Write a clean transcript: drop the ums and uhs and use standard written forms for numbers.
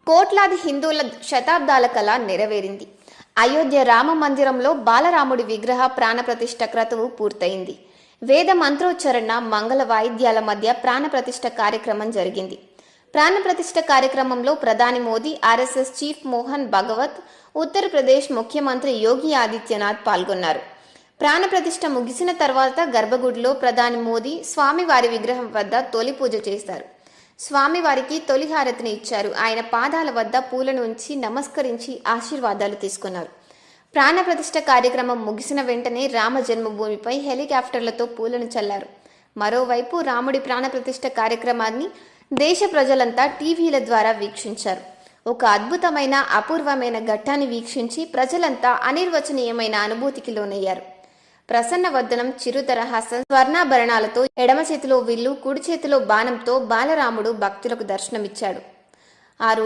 కోట్లాది హిందువుల శతాబ్దాల కళ నెరవేరింది. అయోధ్య రామ మందిరంలో బాలరాముడి విగ్రహ ప్రాణప్రతిష్ఠ క్రతువు పూర్తయింది. వేద మంత్రోచ్చరణ, మంగళ వాయిద్యాల మధ్య ప్రాణప్రతిష్ఠ కార్యక్రమం జరిగింది. ప్రాణప్రతిష్ఠ కార్యక్రమంలో ప్రధాని మోదీ, ఆర్ఎస్ఎస్ చీఫ్ మోహన్ భగవత్, ఉత్తరప్రదేశ్ ముఖ్యమంత్రి యోగి ఆదిత్యనాథ్ పాల్గొన్నారు. ప్రాణప్రతిష్ఠ ముగిసిన తర్వాత గర్భగుడిలో ప్రధాని మోదీ స్వామివారి విగ్రహం వద్ద తొలి పూజ చేశారు. స్వామివారికి తొలి హారతిని ఇచ్చారు. ఆయన పాదాల వద్ద పూలను ఉంచి నమస్కరించి ఆశీర్వాదాలు తీసుకున్నారు. ప్రాణప్రతిష్ఠ కార్యక్రమం ముగిసిన వెంటనే రామ జన్మభూమిపై హెలికాప్టర్లతో పూలను చల్లారు. మరోవైపు రాముడి ప్రాణప్రతిష్ఠ కార్యక్రమాన్ని దేశ ప్రజలంతా టీవీల ద్వారా వీక్షించారు. ఒక అద్భుతమైన, అపూర్వమైన ఘట్టాన్ని వీక్షించి ప్రజలంతా అనిర్వచనీయమైన అనుభూతికి లోనయ్యారు. ప్రసన్న వదనం, చిరుదరహాసం, స్వర్ణాభరణాలతో ఎడమ చేతిలో విల్లు, కుడి చేతిలో బాణంతో బాలరాముడు భక్తులకు దర్శనమిచ్చాడు. ఆ రోజు